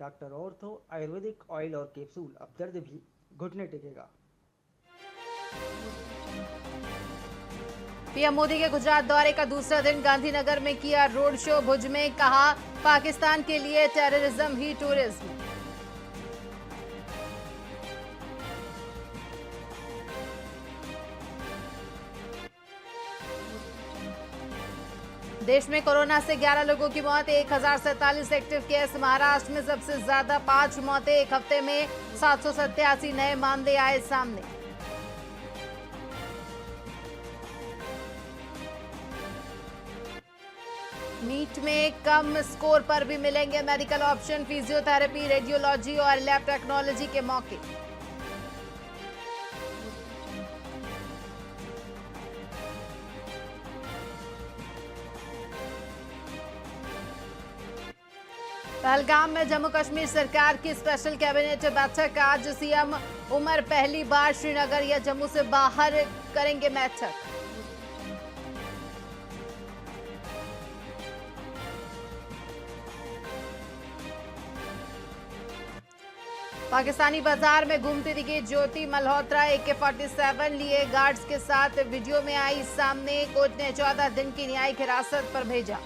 Doctor ortho Ayurvedic oil और capsule, अब दर्द भी घुटने टेकेगा। पीएम मोदी के गुजरात दौरे का दूसरा दिन, गांधीनगर में किया रोड शो। भुज में कहा पाकिस्तान के लिए टेररिज्म ही टूरिज्म। देश में कोरोना से 11 लोगों की मौत, 1047 एक्टिव केस। महाराष्ट्र में सबसे ज्यादा 5 मौतें, एक हफ्ते में 787 नए मामले आए सामने। नीट में कम स्कोर पर भी मिलेंगे मेडिकल ऑप्शन, फिजियोथेरेपी, रेडियोलॉजी और लैब टेक्नोलॉजी के मौके। पहलगाम में जम्मू कश्मीर सरकार की स्पेशल कैबिनेट बैठक। आज सीएम उमर पहली बार श्रीनगर या जम्मू से बाहर करेंगे बैठक। पाकिस्तानी बाजार में घूमती दिखी ज्योति मल्होत्रा, AK-47 लिए गार्ड्स के साथ वीडियो में आई सामने। कोर्ट ने 14 दिन की न्यायिक हिरासत पर भेजा।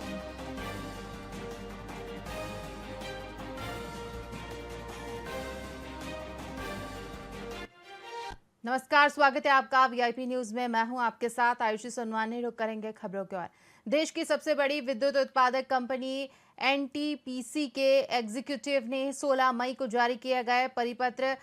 नमस्कार, स्वागत है आपका वीआईपी न्यूज में। मैं हूं आपके साथ आयुषी सोनवानी। रुक करेंगे खबरों की ओर। देश की सबसे बड़ी विद्युत उत्पादक कंपनी एनटीपीसी के एग्जीक्यूटिव ने 16 मई को जारी किए गए परिपत्र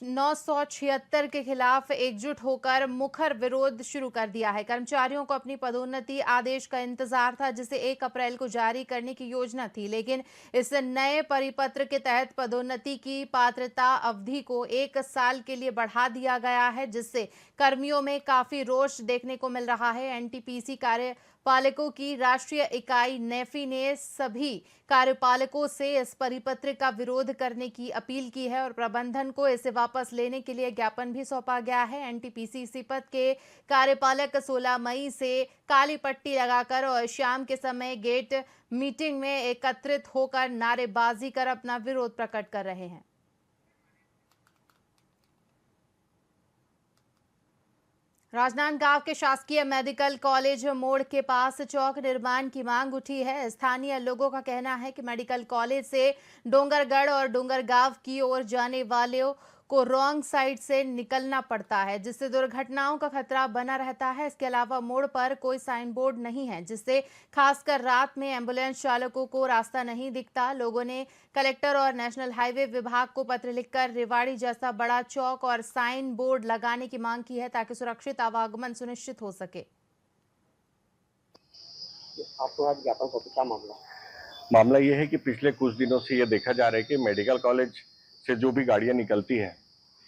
976 के खिलाफ एकजुट होकर मुखर विरोध शुरू कर दिया है। कर्मचारियों को अपनी पदोन्नति आदेश का इंतजार था, जिसे 1 अप्रैल को जारी करने की योजना थी, लेकिन इस नए परिपत्र के तहत पदोन्नति की पात्रता अवधि को 1 साल के लिए बढ़ा दिया गया है, जिससे कर्मियों में काफी रोष देखने को मिल रहा है। एनटीपीसी कार्यपालकों की राष्ट्रीय इकाई नेफी ने सभी कार्यपालकों से इस परिपत्र का विरोध करने की अपील की है और प्रबंधन को इसे वापस लेने के लिए ज्ञापन भी सौंपा गया है। एनटीपीसी पद के कार्यपालक 16 मई से काली पट्टी लगाकर और शाम के समय गेट मीटिंग में एकत्रित होकर नारेबाजी कर अपना विरोध प्रकट कर रहे हैं। राजनांदगांव के शासकीय मेडिकल कॉलेज मोड़ के पास चौक निर्माण की मांग उठी है। स्थानीय लोगों का कहना है कि मेडिकल कॉलेज से डोंगरगढ़ और डोंगरगांव की ओर जाने वालों को रॉन्ग साइड से निकलना पड़ता है, जिससे दुर्घटनाओं का खतरा बना रहता है। इसके अलावा मोड़ पर कोई साइन बोर्ड नहीं है, जिससे खासकर रात में एम्बुलेंस चालकों को रास्ता नहीं दिखता। लोगों ने कलेक्टर और नेशनल हाईवे विभाग को पत्र लिखकर रेवाड़ी जैसा बड़ा चौक और साइन बोर्ड लगाने की मांग की है, ताकि सुरक्षित आवागमन सुनिश्चित हो सके। आपको आज ज्ञापन सौंपे, क्या मामला ये है कि पिछले कुछ दिनों से ये देखा जा रहा है कि मेडिकल कॉलेज से जो भी गाड़ियां निकलती हैं,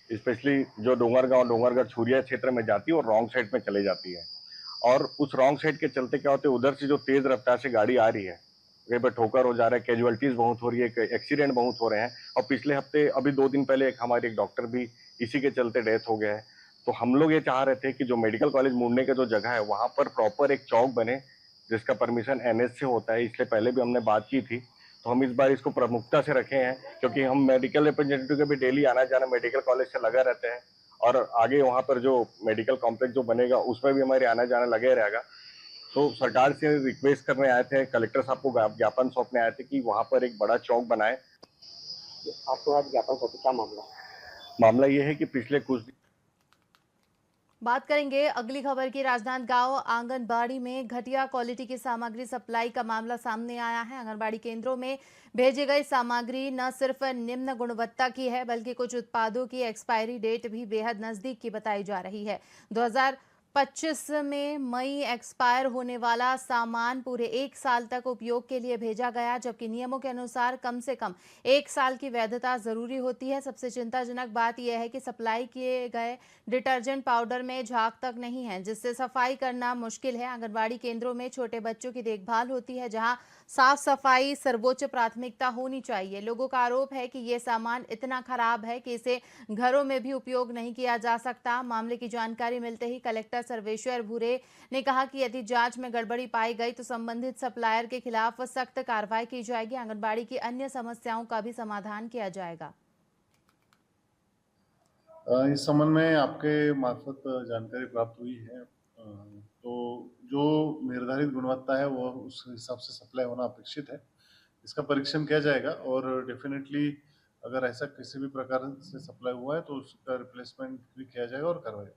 स्पेशली जो डोंगरगढ़ छुरिया क्षेत्र में जाती है और रॉन्ग साइड में चले जाती है, और उस रॉन्ग साइड के चलते क्या होते है, उधर से जो तेज रफ्तार से गाड़ी आ रही है, कहीं पर ठोकर हो जा रहा है, कैजुअलिटीज बहुत हो रही है, एक्सीडेंट बहुत हो रहे हैं। और पिछले हफ्ते अभी 2 दिन पहले हमारे एक डॉक्टर भी इसी के चलते डेथ हो गया है। तो हम लोग ये चाह रहे थे कि जो मेडिकल कॉलेज मुड़ने का जो जगह है, वहां पर प्रॉपर एक चौक बने, जिसका परमिशन NH से होता है। इसलिए पहले भी हमने बात की थी, तो हम इस बार इसको प्रमुखता से रखे हैं, क्योंकि हम मेडिकल रिप्रेजेंटेटिव के भी डेली आना जाना मेडिकल कॉलेज से लगा रहते हैं, और आगे वहां पर जो मेडिकल कॉम्प्लेक्स जो बनेगा उसमें भी हमारे आना जाना लगे रहेगा। तो सरकार से रिक्वेस्ट करने आए थे, कलेक्टर साहब को ज्ञापन सौंपने आए थे कि वहां पर एक बड़ा चौक बनाए। आपको आज ज्ञापन सौंपे, क्या मामला ये है कि पिछले कुछ बात करेंगे अगली खबर की। राजनांदगांव आंगनबाड़ी में घटिया क्वालिटी की सामग्री सप्लाई का मामला सामने आया है। आंगनबाड़ी केंद्रों में भेजी गई सामग्री न सिर्फ निम्न गुणवत्ता की है, बल्कि कुछ उत्पादों की एक्सपायरी डेट भी बेहद नजदीक की बताई जा रही है। 2025 में मई एक्सपायर होने वाला सामान पूरे 1 साल तक उपयोग के लिए भेजा गया, जबकि नियमों के अनुसार कम से कम 1 साल की वैधता जरूरी होती है। सबसे चिंताजनक बात यह है कि सप्लाई किए गए डिटर्जेंट पाउडर में झाग तक नहीं है, जिससे सफाई करना मुश्किल है। आंगनबाड़ी केंद्रों में छोटे बच्चों की देखभाल होती है, जहां साफ सफाई सर्वोच्च प्राथमिकता होनी चाहिए। लोगों का आरोप है कि ये सामान इतना खराब है कि इसे घरों में भी उपयोग नहीं किया जा सकता। मामले की जानकारी मिलते ही कलेक्टर डायरेक्टर सर्वेश्वर भूरे ने कहा कि यदि जांच में गड़बड़ी पाई गई तो संबंधित सप्लायर के खिलाफ सख्त कार्रवाई की जाएगी। आंगनबाड़ी की अन्य समस्याओं का भी समाधान किया जाएगा। इस संबंध में आपके मार्फत जानकारी प्राप्त हुई है, तो जो निर्धारित गुणवत्ता है वो उस हिसाब से सप्लाई होना अपेक्षित है। इसका परीक्षण किया जाएगा और डेफिनेटली अगर ऐसा किसी भी प्रकार से सप्लाई हुआ है तो उसका रिप्लेसमेंट भी किया जाएगा और करवाएगा।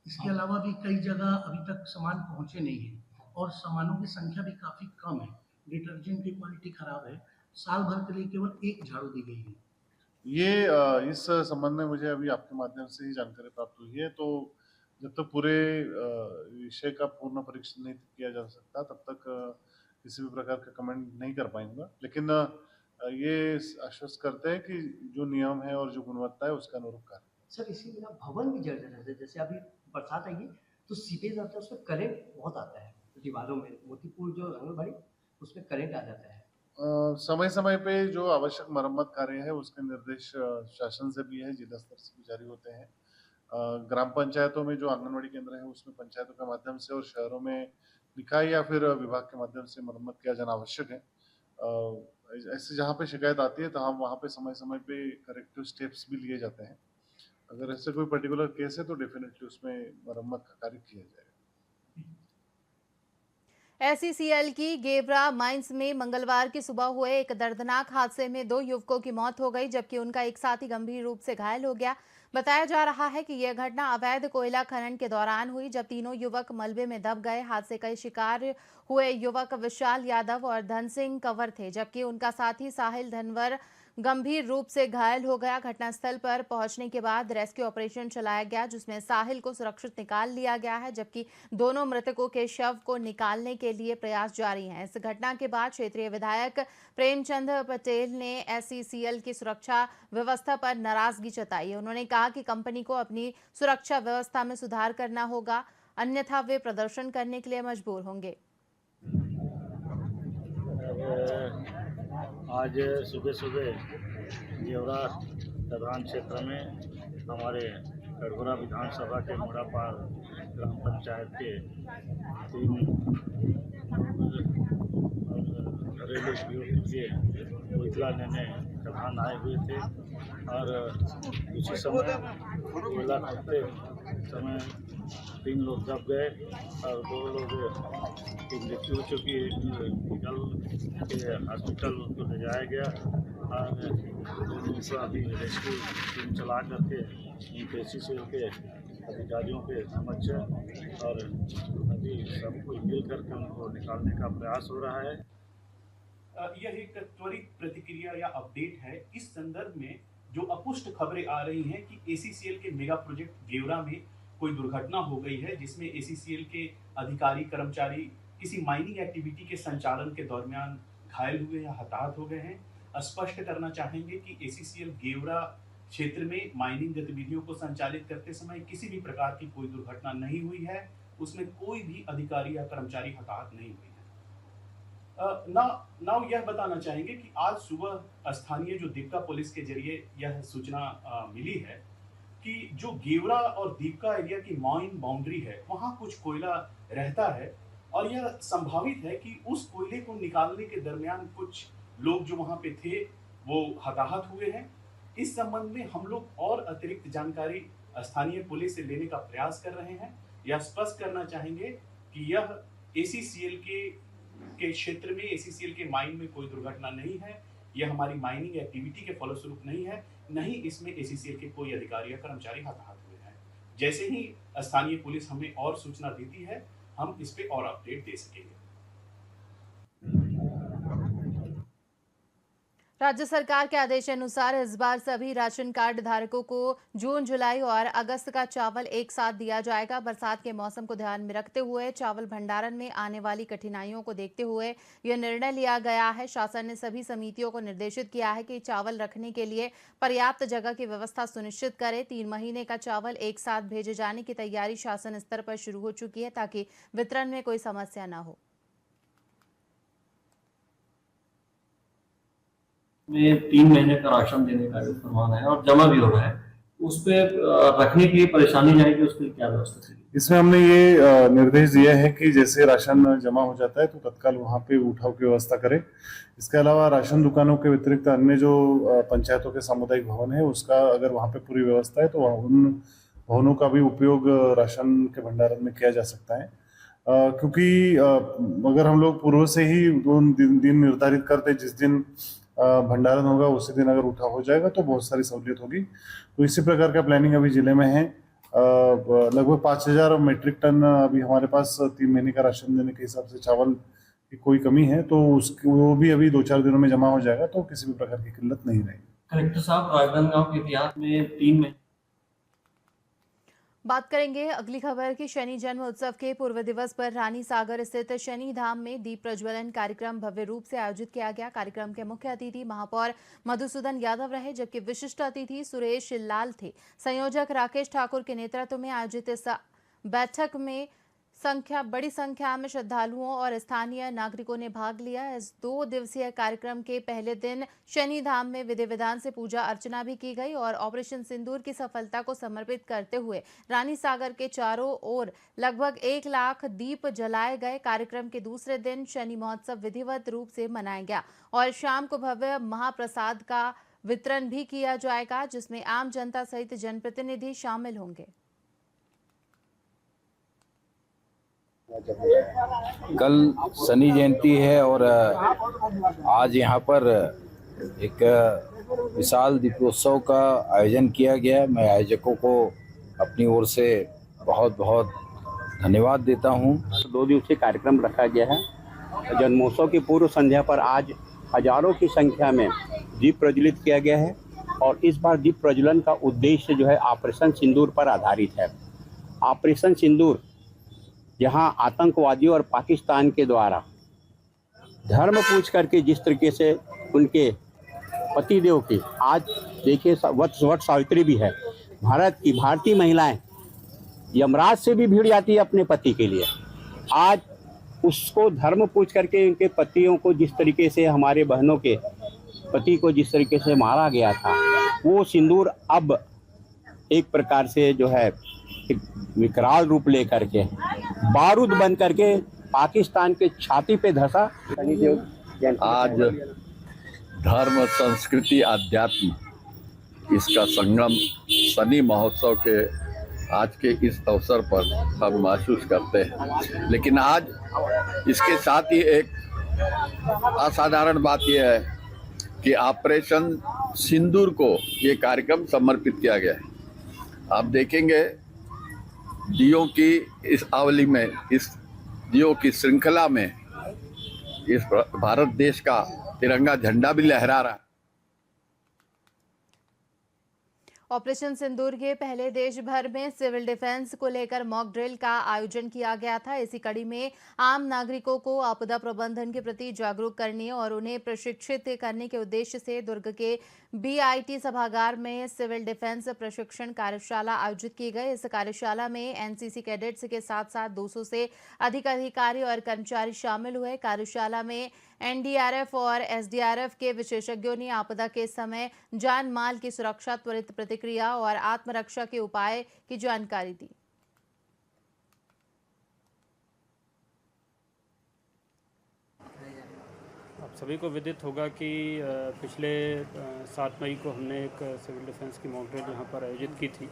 इसके अलावा भी कई जगह अभी तक सामान पहुंचे नहीं है और सामानों की संख्या भी काफी कम है। डिटर्जेंट की क्वालिटी खराब है। साल भर के लिए केवल एक झाड़ू दी गई है। ये इस संबंध में मुझे अभी आपके माध्यम से ही जानकारी प्राप्त हुई है, तो जब तक पूरे विषय का पूर्ण परीक्षण नहीं किया जा सकता तब तक किसी भी प्रकार का कमेंट नहीं कर पाऊंगा। लेकिन ये आश्वस्त करते हैं कि जो नियम है और जो गुणवत्ता है उसका अनुरूप कार्य। सर इसी बिना भवन भी जर्जर है। जैसे अभी बरसात आई है तो सीपेज आता है, उसमें करंट बहुत आता है दीवारों में। मोतीपुर जो आंगनबाड़ी उसमें करंट आ जाता है। समय समय पे जो आवश्यक मरम्मत कार्य है उसके निर्देश शासन से भी है, जिला स्तर से भी जारी होते हैं। ग्राम पंचायतों में जो आंगनबाड़ी केंद्र है उसमें पंचायतों के माध्यम से और शहरों में निकाय या फिर विभाग के माध्यम से मरम्मत किया जाना आवश्यक है। ऐसे जहाँ पे शिकायत आती है तो हम वहाँ पे समय समय पे करेक्टिव स्टेप्स भी लिए जाते हैं। अगर ऐसे कोई पर्टिकुलर केस है तो डेफिनेटली उसमें मरम्मत का कार्य किया जाएगा। SECL की गेवरा माइंस में मंगलवार की सुबह हुए एक दर्दनाक हादसे में 2 युवकों की मौत हो गई, जबकि उनका एक साथी गंभीर रूप से घायल हो गया। बताया जा रहा है कि यह घटना अवैध कोयला खनन के दौरान हुई, जब तीनों युवक मलबे में दब गए। हादसे का शिकार हुए युवक विशाल यादव और धन सिंह कंवर थे, जबकि उनका साथी साहिल धनवर गंभीर रूप से घायल हो गया। घटनास्थल पर पहुंचने के बाद रेस्क्यू ऑपरेशन चलाया गया, जिसमें साहिल को सुरक्षित निकाल लिया गया है, जबकि दोनों मृतकों के शव को निकालने के लिए प्रयास जारी हैं। इस घटना के बाद क्षेत्रीय विधायक प्रेमचंद पटेल ने SECL की सुरक्षा व्यवस्था पर नाराजगी जताई। उन्होंने कहा कि कंपनी को अपनी सुरक्षा व्यवस्था में सुधार करना होगा, अन्यथा वे प्रदर्शन करने के लिए मजबूर होंगे। आज सुबह सुबह गेवरा प्रधान क्षेत्र में हमारे गढ़पुरा विधानसभा के मुड़ापार ग्राम पंचायत के 3 घरेलू उपयोग के कोयला लेने प्रधान आए हुए थे और उसी समय कोयला करते समय 3 लोग दब गए और 2 लोग की मृत्यु हो चुकी है। निकल के हॉस्पिटल उनको ले जाया गया और उनको अभी रेस्क्यू टीम चला करके SECL के अधिकारियों के समक्ष और अभी सब कुछ मिल करके उनको निकालने का प्रयास हो रहा है। यह एक त्वरित प्रतिक्रिया या अपडेट है। इस संदर्भ में जो अपुष्ट खबरें आ रही हैं कि SECL के मेगा प्रोजेक्ट गेवरा में कोई दुर्घटना हो गई है, जिसमें SECL के अधिकारी कर्मचारी किसी माइनिंग एक्टिविटी के संचालन के दरमियान घायल हुए या हताहत हो गए हैं। स्पष्ट करना चाहेंगे कि SECL गेवरा क्षेत्र में माइनिंग गतिविधियों को संचालित करते समय किसी भी प्रकार की कोई दुर्घटना नहीं हुई है, उसमें कोई भी अधिकारी या कर्मचारी हताहत नहीं हुई है। नाउ यह बताना चाहेंगे कि आज सुबह स्थानीय जो दीपका पुलिस के जरिए यह सूचना मिली है कि जो गेवरा और दीपका एरिया की माइन बाउंड्री है, वहां कुछ कोयला रहता है और यह संभावित है कि उस कोयले को निकालने के दरमियान कुछ लोग जो वहां पे थे वो हताहत हुए हैं। इस संबंध में हम लोग और अतिरिक्त जानकारी स्थानीय पुलिस से लेने का प्रयास कर रहे हैं। यह स्पष्ट करना चाहेंगे कि यह SECL के क्षेत्र में SECL के माइन में कोई दुर्घटना नहीं है। यह हमारी माइनिंग एक्टिविटी के फलस्वरूप नहीं है, नहीं इसमें SECL के कोई अधिकारी या कर्मचारी हताहत हुए हैं। जैसे ही स्थानीय पुलिस हमें और सूचना देती है, हम इस पे और अपडेट दे सकेंगे। राज्य सरकार के आदेशानुसार इस बार सभी राशन कार्ड धारकों को जून, जुलाई और अगस्त का चावल एक साथ दिया जाएगा। बरसात के मौसम को ध्यान में रखते हुए चावल भंडारण में आने वाली कठिनाइयों को देखते हुए यह निर्णय लिया गया है। शासन ने सभी समितियों को निर्देशित किया है कि चावल रखने के लिए पर्याप्त जगह की व्यवस्था सुनिश्चित करें। 3 महीने का चावल एक साथ भेजे जाने की तैयारी शासन स्तर पर शुरू हो चुकी है, ताकि वितरण में कोई समस्या न हो। में 3 महीने का राशन देने का फरमान है और जमा भी हो रहा है। उस पर रखने के लिए परेशानी जाएगी, उसके लिए क्या व्यवस्था करेगी? इसमें हमने ये निर्देश दिया है कि जैसे राशन जमा हो जाता है तो तत्काल वहाँ पे उठाव की व्यवस्था करें। इसके अलावा राशन दुकानों के व्यतिरिक्त अन्य जो पंचायतों के सामुदायिक भवन है उसका अगर वहाँ पे पूरी व्यवस्था है तो उन भवनों का भी उपयोग राशन के भंडारण में किया जा सकता है। क्योंकि अगर हम लोग पूर्व से ही दिन निर्धारित करते जिस दिन भंडारण होगा उसी दिन अगर उठाव हो जाएगा तो बहुत सारी सहूलियत होगी। तो इसी प्रकार का प्लानिंग अभी जिले में है। लगभग 5000 मेट्रिक टन अभी हमारे पास 3 महीने का राशन देने के हिसाब से चावल की कोई कमी है, तो वो भी अभी 2-4 दिनों में जमा हो जाएगा, तो किसी भी प्रकार की किल्लत नहीं रहेगी। कलेक्टर साहब, राजनांदगांव के इतिहास में 3 में बात करेंगे अगली खबर की। शनि जन्म उत्सव के पूर्व दिवस पर रानी सागर स्थित शनि धाम में दीप प्रज्वलन कार्यक्रम भव्य रूप से आयोजित किया गया। कार्यक्रम के मुख्य अतिथि महापौर मधुसूदन यादव रहे, जबकि विशिष्ट अतिथि सुरेश लाल थे। संयोजक राकेश ठाकुर के नेतृत्व में आयोजित इस बैठक में बड़ी संख्या में श्रद्धालुओं और स्थानीय नागरिकों ने भाग लिया। इस 2 दिवसीय कार्यक्रम के पहले दिन शनि धाम में विधि विधान से पूजा अर्चना भी की गई और ऑपरेशन सिंदूर की सफलता को समर्पित करते हुए रानी सागर के चारों ओर लगभग 1 लाख दीप जलाए गए। कार्यक्रम के दूसरे दिन शनि महोत्सव विधिवत रूप से मनाया गया और शाम को भव्य महाप्रसाद का वितरण भी किया जाएगा, जिसमें आम जनता सहित जनप्रतिनिधि शामिल होंगे। कल शनि जयंती है और आज यहाँ पर एक विशाल दीपोत्सव का आयोजन किया गया। मैं आयोजकों को अपनी ओर से बहुत बहुत धन्यवाद देता हूँ। 2 दिवसीय कार्यक्रम रखा गया है। जन्मोत्सव की पूर्व संध्या पर आज हजारों की संख्या में दीप प्रज्वलित किया गया है और इस बार दीप प्रज्वलन का उद्देश्य जो है ऑपरेशन सिंदूर पर आधारित है। ऑपरेशन सिंदूर जहां आतंकवादियों और पाकिस्तान के द्वारा धर्म पूछ करके जिस तरीके से उनके पतिदेव की, आज देखिए वट सावित्री भी है, भारतीय महिलाएं यमराज से भी भिड़ जाती है अपने पति के लिए। आज उसको धर्म पूछ करके उनके पतियों को जिस तरीके से, हमारे बहनों के पति को जिस तरीके से मारा गया था, वो सिंदूर अब एक प्रकार से जो है एक विकराल रूप लेकर के बारूद बन करके पाकिस्तान के छाती पे धंसा। आज धर्म, संस्कृति, अध्यात्म इसका संगम शनि महोत्सव के आज के इस अवसर पर हम महसूस करते हैं। लेकिन आज इसके साथ ही एक असाधारण बात यह है कि ऑपरेशन सिंदूर को ये कार्यक्रम समर्पित किया गया है। आप देखेंगे दियों की इस आवली में, इस दियों की श्रृंखला में इस भारत देश का तिरंगा झंडा भी लहरा रहा है। ऑपरेशन सिंदूर के पहले देश भर में सिविल डिफेंस को लेकर मॉक ड्रिल का आयोजन किया गया था। इसी कड़ी में आम नागरिकों को आपदा प्रबंधन के प्रति जागरूक करने और उन्हें प्रशिक्षित करने के उद्देश्य से दुर्ग के BIT सभागार में सिविल डिफेंस प्रशिक्षण कार्यशाला आयोजित की गई। इस कार्यशाला में NCC कैडेट्स के साथ साथ 200 से अधिक अधिकारी और कर्मचारी शामिल हुए। कार्यशाला में NDRF और SDRF के विशेषज्ञों ने आपदा के समय जान माल की सुरक्षा, त्वरित प्रतिक्रिया और आत्मरक्षा के उपाय की जानकारी दी। आप सभी को विदित होगा कि पिछले 7 मई को हमने एक सिविल डिफेंस की मॉक ड्रिल यहाँ पर आयोजित की थी।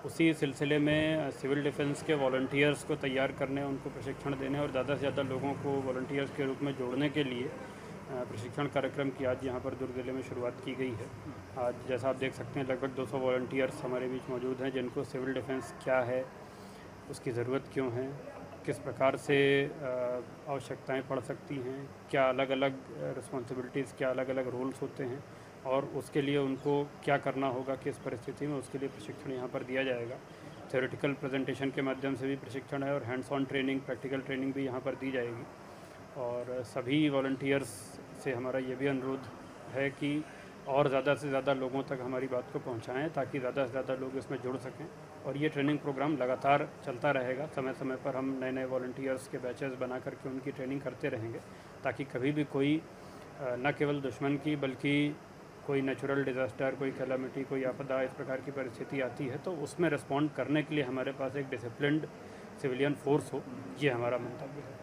उसी सिलसिले में सिविल डिफेंस के वॉलंटियर्स को तैयार करने, उनको प्रशिक्षण देने और ज़्यादा से ज़्यादा लोगों को वॉलंटियर्स के रूप में जोड़ने के लिए प्रशिक्षण कार्यक्रम की आज यहाँ पर दुर्ग जिले में शुरुआत की गई है। आज जैसा आप देख सकते हैं लगभग 200 वॉलंटियर्स हमारे बीच मौजूद हैं, जिनको सिविल डिफेंस क्या है, उसकी ज़रूरत क्यों है, किस प्रकार से आवश्यकताएं पड़ सकती हैं, क्या अलग अलग रिस्पॉन्सिबिलिटीज़, क्या अलग अलग रोल्स होते हैं और उसके लिए उनको क्या करना होगा किस परिस्थिति में, उसके लिए प्रशिक्षण यहाँ पर दिया जाएगा। थ्योरेटिकल प्रेजेंटेशन के माध्यम से भी प्रशिक्षण है और hands on training, practical training भी यहाँ पर दी जाएगी। और सभी वॉलंटियर्स से हमारा ये भी अनुरोध है कि और ज़्यादा से ज़्यादा लोगों तक हमारी बात को पहुँचाएँ ताकि ज़्यादा से ज़्यादा लोग इसमें जुड़ सकें। और ये ट्रेनिंग प्रोग्राम लगातार चलता रहेगा। समय समय पर हम नए नए वॉलंटियर्स के बैचेस बना करके उनकी ट्रेनिंग करते रहेंगे ताकि कभी भी कोई न केवल दुश्मन की बल्कि कोई नेचुरल डिज़ास्टर, कोई कैलामिटी, कोई आपदा, इस प्रकार की परिस्थिति आती है तो उसमें रिस्पॉन्ड करने के लिए हमारे पास एक डिसिप्लिन्ड सिविलियन फोर्स हो, ये हमारा मंतव्य है।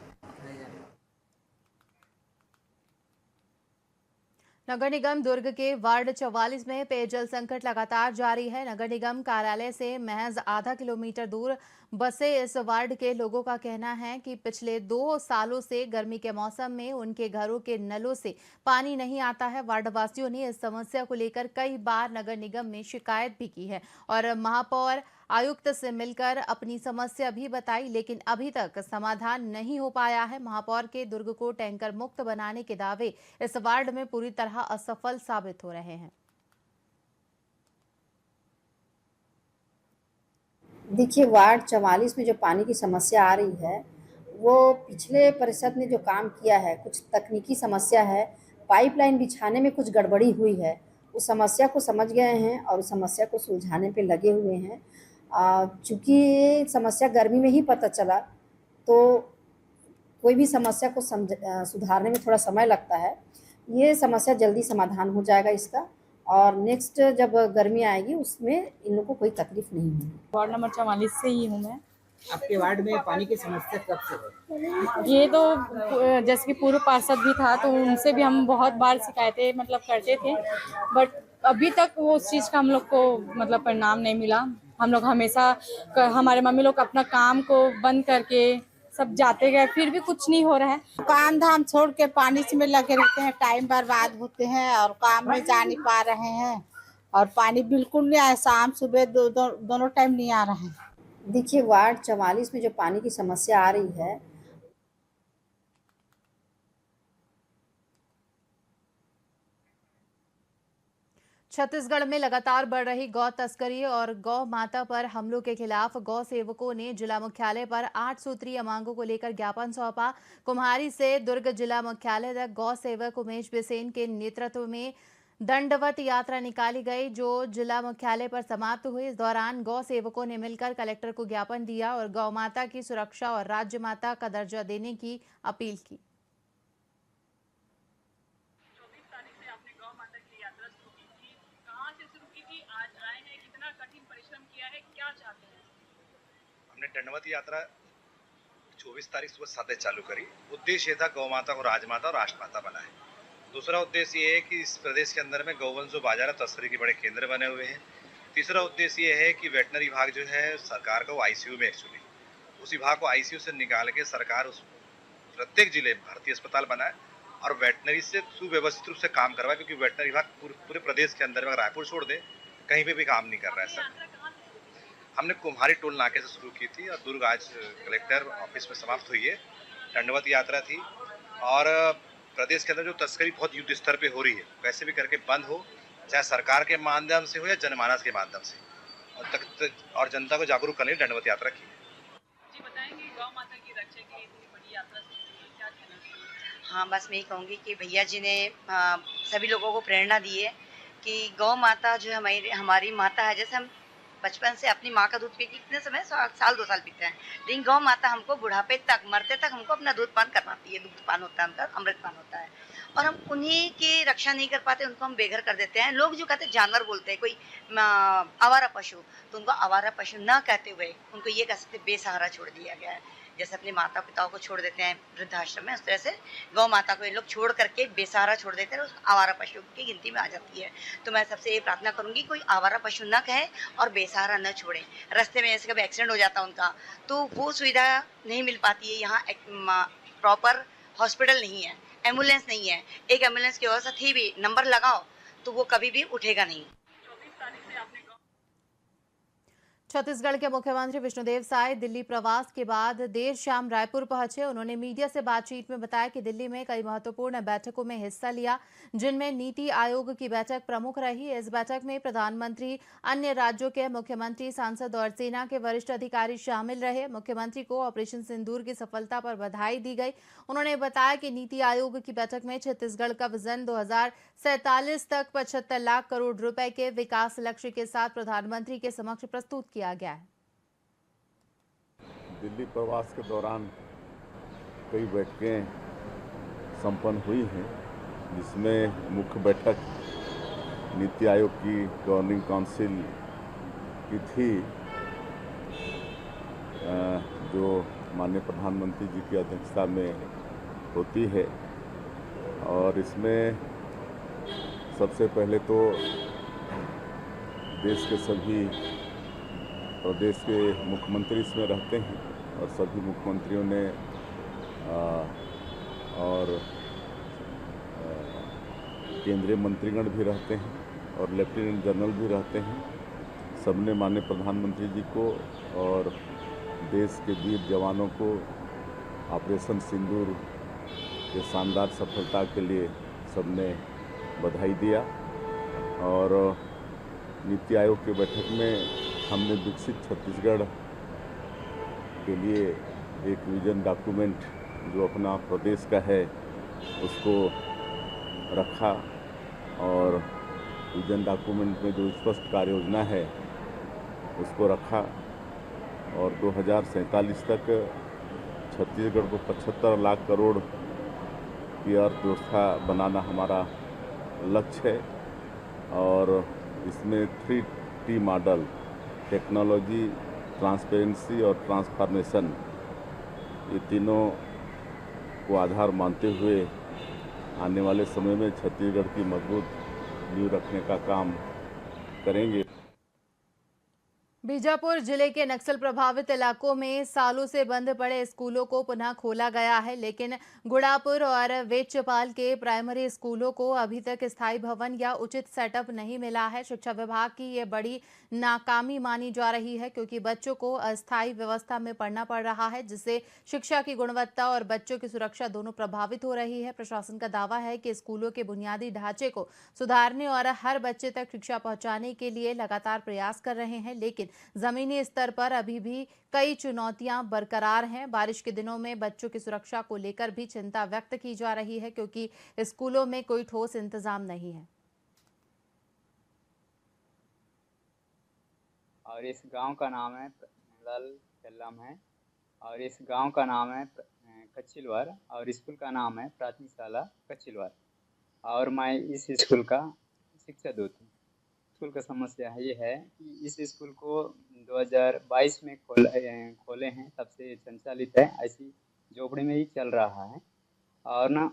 नगर निगम दुर्ग के वार्ड 44 में पेयजल संकट लगातार जारी है। नगर निगम कार्यालय से महज आधा किलोमीटर दूर बसे इस वार्ड के लोगों का कहना है कि पिछले 2 सालों से गर्मी के मौसम में उनके घरों के नलों से पानी नहीं आता है। वार्ड वासियों ने इस समस्या को लेकर कई बार नगर निगम में शिकायत भी की है और महापौर आयुक्त से मिलकर अपनी समस्या भी बताई, लेकिन अभी तक समाधान नहीं हो पाया है। महापौर के दुर्ग को टैंकर मुक्त बनाने के दावे इस वार्ड में पूरी तरह असफल साबित हो रहे हैं। देखिए, वार्ड 44 में जो पानी की समस्या आ रही है, वो पिछले परिषद ने जो काम किया है, कुछ तकनीकी समस्या है, पाइपलाइन बिछाने में कुछ गड़बड़ी हुई है, उस समस्या को समझ गए हैं और उस समस्या को सुलझाने पे लगे हुए हैं। चूँकि समस्या गर्मी में ही पता चला, तो कोई भी समस्या को सुधारने में थोड़ा समय लगता है। ये समस्या जल्दी समाधान हो जाएगा इसका, और नेक्स्ट जब गर्मी आएगी उसमें इन लोगों को कोई तकलीफ नहीं होगी। वार्ड नंबर 44 से ही हूँ मैं। आपके वार्ड में पानी की समस्या कब से है? ये तो जैसे कि पूर्व पार्षद भी था तो उनसे भी हम बहुत बार शिकायतें करते थे, बट अभी तक वो उस चीज़ का हम लोग को परिणाम नहीं मिला। हम लोग हमेशा हमारे मम्मी लोग अपना काम को बंद करके सब जाते गए, फिर भी कुछ नहीं हो रहा है। काम धाम छोड़ के पानी में लगे रहते हैं, टाइम बर्बाद होते हैं और काम में जा नहीं पा रहे हैं, और पानी बिल्कुल नहीं आया, शाम सुबह दोनों टाइम नहीं आ रहा है। देखिए, वार्ड 44 में जो पानी की समस्या आ रही है, छत्तीसगढ़ में लगातार बढ़ रही गौ तस्करी और गौ माता पर हमलों के खिलाफ गौ सेवकों ने जिला मुख्यालय पर 8 सूत्रीय मांगों को लेकर ज्ञापन सौंपा। कुम्हारी से दुर्ग जिला मुख्यालय तक गौ सेवक उमेश बिसेन के नेतृत्व में दंडवत यात्रा निकाली गई, जो जिला मुख्यालय पर समाप्त हुई। इस दौरान गौ सेवकों ने मिलकर कलेक्टर को ज्ञापन दिया और गौ माता की सुरक्षा और राज्य माता का दर्जा देने की अपील की। हमने दंडवत यात्रा 24 तारीख सुबह 7 बजे चालू करी। उद्देश्य था गौ माता को राजमाता और राष्ट्रमाता बनाए। दूसरा उद्देश्य ये है कि इस प्रदेश के अंदर में गौवंश जो बाजार तस्करी के बड़े केंद्र बने हुए हैं। तीसरा उद्देश्य ये है कि वेटनरी विभाग जो है सरकार का वो आईसीयू में एक्चुअली उस विभाग को आईसीयू से निकाल के सरकार उस प्रत्येक जिले में भर्ती अस्पताल बनाए और वेटनरी से सुव्यवस्थित रूप से काम करवाए, क्योंकि वेटनरी विभाग पूरे प्रदेश के अंदर में रायपुर छोड़ दे कहीं पे भी काम नहीं कर रहा है सर। हमने कुम्हारी टोल नाके से शुरू की थी और दुर्ग आज कलेक्टर ऑफिस में समाप्त हुई है। दंडवत यात्रा थी और प्रदेश के अंदर जो तस्करी बहुत युद्ध स्तर पे हो रही है, कैसे भी करके बंद हो, चाहे सरकार के माध्यम से हो या जनमानस के माध्यम से, और जनता को जागरूक करने की दंडवत यात्रा की। जी बताएंगे गौ माता की रक्षा के लिए इतनी बड़ी यात्रा क्या कहना चाहिए? हाँ, बस मैं ही कहूँगी कि भैया जी ने सभी लोगों को प्रेरणा दी है कि गौ माता जो हमारी माता है। जैसे हम बचपन से अपनी माँ का दूध पी के कितने समय 1-2 साल पीते हैं, लेकिन गौ माता हमको बुढ़ापे तक, मरते तक हमको अपना दूध पान करवाती है। दूध पान होता है उनका, अमृत पान होता है, और हम उन्हीं की रक्षा नहीं कर पाते, उनको हम बेघर कर देते हैं। लोग जो कहते हैं जानवर बोलते हैं, कोई आवारा पशु, तो उनको आवारा पशु न कहते हुए उनको ये कह सकते बेसहारा छोड़ दिया गया है। जैसे अपने माता पिताओं को छोड़ देते हैं वृद्धाश्रम में, उस तरह से गौ माता को ये लोग छोड़ करके बेसहारा छोड़ देते हैं, उस आवारा पशु की गिनती में आ जाती है। तो मैं सबसे ये प्रार्थना करूंगी कोई आवारा पशु न कहे और बेसहारा न छोड़े। रास्ते में ऐसे कभी एक्सीडेंट हो जाता उनका तो वो सुविधा नहीं मिल पाती है। यहाँ प्रॉपर हॉस्पिटल नहीं है, एम्बुलेंस नहीं है। एक एम्बुलेंस की व्यवस्था थी भी, नंबर लगाओ तो वो कभी भी उठेगा नहीं। छत्तीसगढ़ के मुख्यमंत्री विष्णुदेव साय दिल्ली प्रवास के बाद देर शाम रायपुर पहुंचे। उन्होंने मीडिया से बातचीत में बताया कि दिल्ली में कई महत्वपूर्ण बैठकों में हिस्सा लिया, जिनमें नीति आयोग की बैठक प्रमुख रही। इस बैठक में प्रधानमंत्री, अन्य राज्यों के मुख्यमंत्री, सांसद और सेना के वरिष्ठ अधिकारी शामिल रहे। मुख्यमंत्री को ऑपरेशन सिंदूर की सफलता पर बधाई दी गई। उन्होंने बताया कि नीति आयोग की बैठक में छत्तीसगढ़ का विजन 2047 तक 75 लाख करोड़ रुपए के विकास लक्ष्य के साथ प्रधानमंत्री के समक्ष प्रस्तुत किया गया है। दिल्ली प्रवास के दौरान कई बैठकें संपन्न हुई हैं, जिसमें मुख्य बैठक नीति आयोग की गवर्निंग काउंसिल की थी, जो माननीय प्रधानमंत्री जी की अध्यक्षता में होती है। और इसमें सबसे पहले तो देश के सभी प्रदेश के मुख्यमंत्री इसमें रहते हैं और सभी मुख्यमंत्रियों ने और केंद्रीय मंत्रीगण भी रहते हैं और लेफ्टिनेंट जनरल भी रहते हैं। सबने माननीय प्रधानमंत्री जी को और देश के वीर जवानों को ऑपरेशन सिंदूर के शानदार सफलता के लिए सबने बधाई दिया। और नीति आयोग की बैठक में हमने विकसित छत्तीसगढ़ के लिए एक विजन डॉक्यूमेंट जो अपना प्रदेश का है उसको रखा और विजन डॉक्यूमेंट में जो स्पष्ट कार्य योजना है उसको रखा और 2047 तक छत्तीसगढ़ को 75 लाख करोड़ की अर्थव्यवस्था बनाना हमारा लक्ष्य है। और इसमें 3T मॉडल, टेक्नोलॉजी, ट्रांसपेरेंसी और ट्रांसफॉर्मेशन, ये तीनों को आधार मानते हुए आने वाले समय में छत्तीसगढ़ की मजबूत नींव रखने का काम करेंगे। बीजापुर जिले के नक्सल प्रभावित इलाकों में सालों से बंद पड़े स्कूलों को पुनः खोला गया है, लेकिन गुड़ापुर और वेचपाल के प्राइमरी स्कूलों को अभी तक स्थायी भवन या उचित सेटअप नहीं मिला है। शिक्षा विभाग की ये बड़ी नाकामी मानी जा रही है, क्योंकि बच्चों को अस्थायी व्यवस्था में पढ़ना पड़ रहा है, जिससे शिक्षा की गुणवत्ता और बच्चों की सुरक्षा दोनों प्रभावित हो रही है। प्रशासन का दावा है कि स्कूलों के बुनियादी ढांचे को सुधारने और हर बच्चे तक शिक्षा पहुंचाने के लिए लगातार प्रयास कर रहे हैं, लेकिन जमीनी स्तर पर अभी भी कई चुनौतियां बरकरार हैं। बारिश के दिनों में बच्चों की सुरक्षा को लेकर भी चिंता व्यक्त की जा रही है, क्योंकि स्कूलों में कोई ठोस इंतजाम नहीं है। और इस गांव का नाम है लाल केल्लाम है और इस गांव का नाम है कच्चिलवार और स्कूल का नाम है प्राथमिक शाला कच्चिलवार और मैं इस स्कूल का शिक्षा दूत हूँ। स्कूल का समस्या ये है कि इस स्कूल को 2022 में खोले हैं, तब से संचालित है, ऐसी झोपड़ी में ही चल रहा है। और ना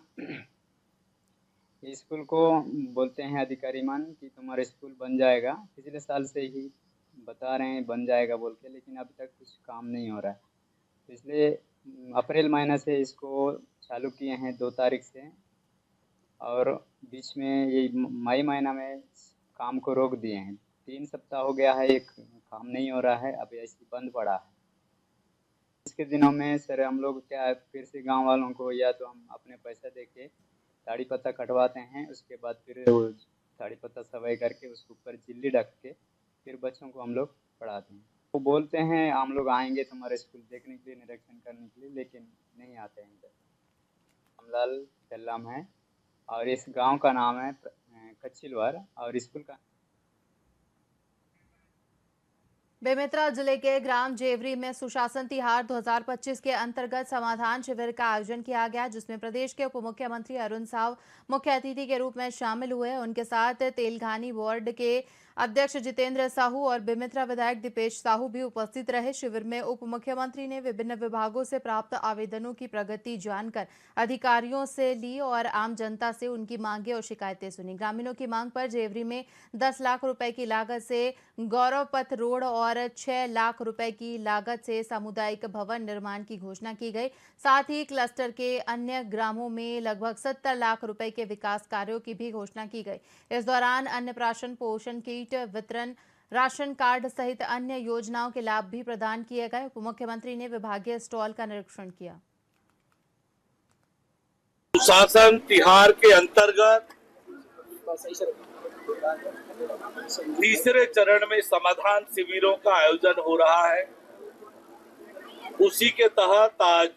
स्कूल को बोलते हैं अधिकारी मान कि तुम्हारा स्कूल बन जाएगा, पिछले साल से ही बता रहे हैं बन जाएगा बोल के, लेकिन अभी तक कुछ काम नहीं हो रहा है। इसलिए अप्रैल महीना से इसको चालू किए हैं 2 तारीख से और बीच में ये मई महीना में काम को रोक दिए हैं। 3 सप्ताह हो गया है, एक काम नहीं हो रहा है, अभी ऐसे बंद पड़ा है। इसके दिनों में सर हम लोग क्या फिर से गांव वालों को या तो हम अपने पैसा दे के साड़ी पत्ता कटवाते हैं, उसके बाद फिर वो साड़ी पत्ता सफाई करके उसके ऊपर चिल्ली ढक के फिर बच्चों को हम लोग पढ़ाते हैं। वो बोलते हैं हम लोग आएंगे तुम्हारे स्कूल देखने के लिए, निरीक्षण करने के लिए, लेकिन नहीं आते हैं इधर। हमलाल केल्लाम है और इस गांव का नाम है कच्चिलवार और स्कूल का बेमेतरा जिले के ग्राम जेवरी में सुशासन तिहार 2025 के अंतर्गत समाधान शिविर का आयोजन किया गया, जिसमें प्रदेश के उप मुख्यमंत्री अरुण साव मुख्य अतिथि के रूप में शामिल हुए। उनके साथ तेलघानी वार्ड के अध्यक्ष जितेंद्र साहू और बेमेतरा विधायक दीपेश साहू भी उपस्थित रहे। शिविर में उप मुख्यमंत्री ने विभिन्न विभागों से प्राप्त आवेदनों की प्रगति जानकर अधिकारियों से ली और आम जनता से उनकी मांगे और शिकायतें सुनी। ग्रामीणों की मांग पर जेवरी में 10 लाख रुपए की लागत से गौरव पथ रोड और 6 लाख रुपए की लागत से सामुदायिक भवन निर्माण की घोषणा की गई। साथ ही क्लस्टर के अन्य ग्रामों में लगभग 70 लाख रुपए के विकास कार्यों की भी घोषणा की गई। इस दौरान अन्नप्राशन, पोषण किट वितरण, राशन कार्ड सहित अन्य योजनाओं के लाभ भी प्रदान किए गए। उप मुख्यमंत्री ने विभागीय स्टॉल का निरीक्षण किया। सुशासन तिहार के अंतर्गत तीसरे चरण में समाधान शिविरों का आयोजन हो रहा है। उसी के तहत आज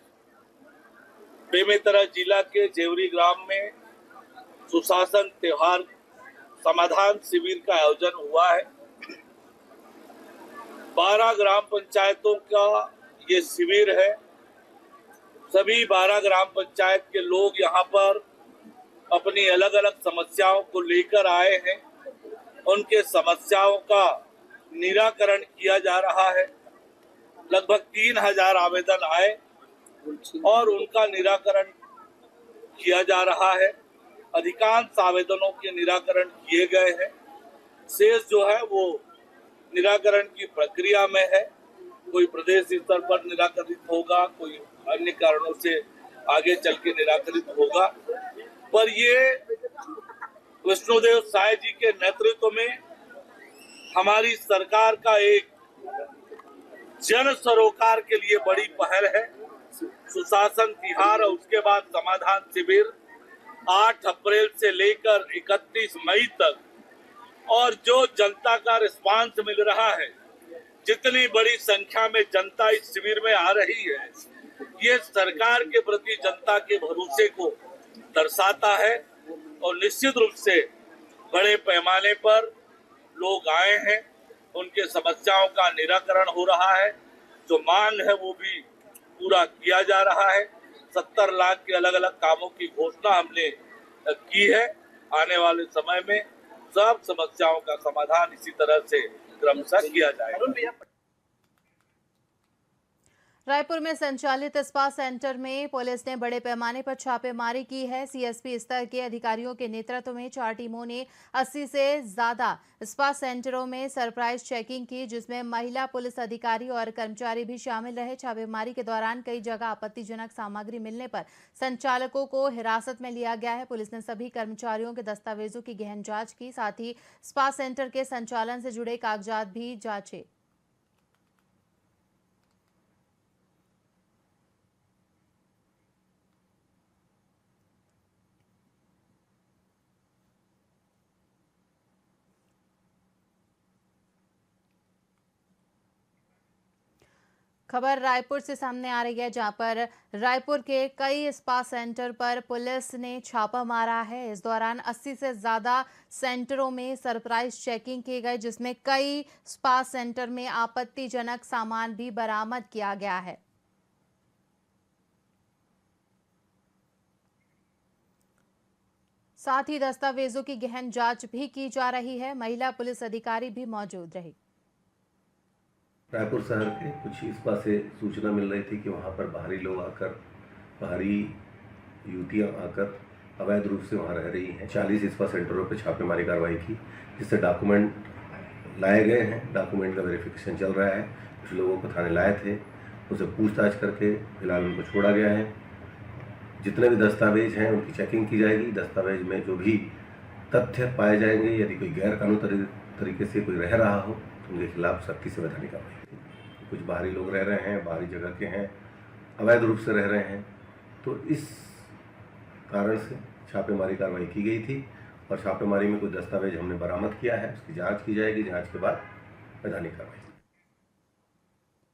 बेमेतरा जिला के जेवरी ग्राम में सुशासन त्योहार समाधान शिविर का आयोजन हुआ है। 12 ग्राम पंचायतों का ये शिविर है। सभी 12 ग्राम पंचायत के लोग यहाँ पर अपनी अलग अलग समस्याओं को लेकर आए हैं। उनके समस्याओं का निराकरण किया जा रहा है। लगभग 3000 आवेदन आए और उनका निराकरण किया जा रहा है। अधिकांश आवेदनों के निराकरण किए गए हैं। शेष जो है वो निराकरण की प्रक्रिया में है। कोई प्रदेश स्तर पर निराकरित होगा, कोई अन्य कारणों से आगे चल के निराकरित होगा। पर ये विष्णुदेव साय जी के नेतृत्व में हमारी सरकार का एक जन सरोकार के लिए बड़ी पहल है। सुशासन तिहार और उसके बाद समाधान शिविर 8 अप्रैल से लेकर 31 मई तक, और जो जनता का रिस्पांस मिल रहा है, जितनी बड़ी संख्या में जनता इस शिविर में आ रही है, ये सरकार के प्रति जनता के भरोसे को दर्शाता है। और निश्चित रूप से बड़े पैमाने पर लोग आए हैं, उनके समस्याओं का निराकरण हो रहा है। जो मांग है वो भी पूरा किया जा रहा है। 70 लाख के अलग अलग कामों की घोषणा हमने की है। आने वाले समय में सब समस्याओं का समाधान इसी तरह से क्रमशः किया जाएगा। रायपुर में संचालित स्पा सेंटर में पुलिस ने बड़े पैमाने पर छापेमारी की है। सीएसपी स्तर के अधिकारियों के नेतृत्व में 4 टीमों ने 80 से ज्यादा स्पा सेंटरों में सरप्राइज चेकिंग की, जिसमें महिला पुलिस अधिकारी और कर्मचारी भी शामिल रहे। छापेमारी के दौरान कई जगह आपत्तिजनक सामग्री मिलने पर संचालकों को हिरासत में लिया गया है। पुलिस ने सभी कर्मचारियों के दस्तावेजों की गहन जांच की, साथ ही स्पा सेंटर के संचालन से जुड़े कागजात भी जांचे। खबर रायपुर से सामने आ रही है, जहां पर रायपुर के कई स्पा सेंटर पर पुलिस ने छापा मारा है। इस दौरान 80 से ज्यादा सेंटरों में सरप्राइज चेकिंग की गई, जिसमें कई स्पा सेंटर में आपत्तिजनक सामान भी बरामद किया गया है। साथ ही दस्तावेजों की गहन जांच भी की जा रही है। महिला पुलिस अधिकारी भी मौजूद रही। रायपुर शहर के कुछ स्पा से सूचना मिल रही थी कि वहाँ पर बाहरी लोग आकर, बाहरी युवतियाँ आकर अवैध रूप से वहाँ रह रही हैं। 40 स्पा सेंटरों पर छापेमारी कार्रवाई की, जिससे डॉक्यूमेंट लाए गए हैं। डॉक्यूमेंट का वेरिफिकेशन चल रहा है। कुछ लोगों को थाने लाए थे, उनसे पूछताछ करके फिलहाल उनको छोड़ा गया है। जितने भी दस्तावेज हैं उनकी चेकिंग की जाएगी। दस्तावेज में जो भी तथ्य पाए जाएंगे, यदि कोई गैर कानूनी तरीके से कोई रह रहा हो तो उनके खिलाफ सख्ती से वैधानिक कार्रवाई। कुछ बाहरी लोग रह रहे हैं, बाहरी जगह के हैं, अवैध रूप से रह रहे हैं, तो इस कारण से छापेमारी कार्रवाई की गई थी। और छापेमारी में कुछ दस्तावेज हमने बरामद किया है, उसकी जांच की जाएगी। जांच के बाद वैधानिक कार्रवाई।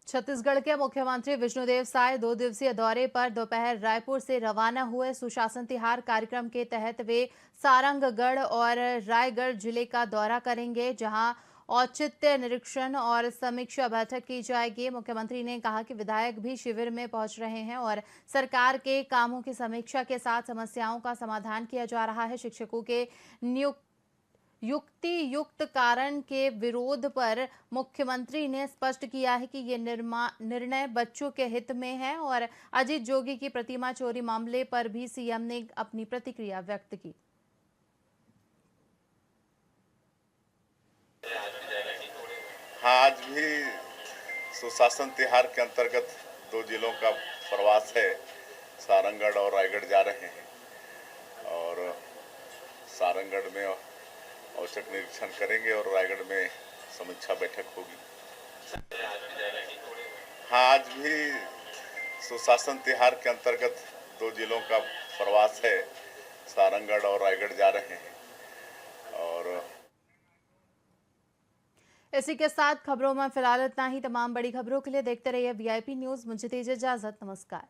छत्तीसगढ़ के मुख्यमंत्री विष्णुदेव साय 2 दिवसीय दौरे पर दोपहर रायपुर से रवाना हुए। सुशासन तिहार कार्यक्रम के तहत वे सारंगगढ़ और रायगढ़ जिले का दौरा करेंगे, जहां औचित्य निरीक्षण और समीक्षा बैठक की जाएगी। मुख्यमंत्री ने कहा कि विधायक भी शिविर में पहुंच रहे हैं और सरकार के कामों की समीक्षा के साथ समस्याओं का समाधान किया जा रहा है। शिक्षकों के युक्ति युक्त कारण के विरोध पर मुख्यमंत्री ने स्पष्ट किया है कि ये निर्णय बच्चों के हित में है। और अजीत जोगी की प्रतिमा चोरी मामले पर भी सीएम ने अपनी प्रतिक्रिया व्यक्त की। हाँ, आज भी सुशासन तिहार के अंतर्गत 2 जिलों का प्रवास है। सारंगगढ़ और रायगढ़ जा रहे हैं और सारंगगढ़ में औचक निरीक्षण करेंगे और रायगढ़ में समीक्षा बैठक होगी। हाँ, आज भी सुशासन तिहार के अंतर्गत 2 जिलों का प्रवास है। सारंगगढ़ और रायगढ़ जा रहे हैं और इसी के साथ खबरों में फिलहाल इतना ही। तमाम बड़ी खबरों के लिए देखते रहिए VIP न्यूज़। मुझे दीजिए इजाजत। नमस्कार।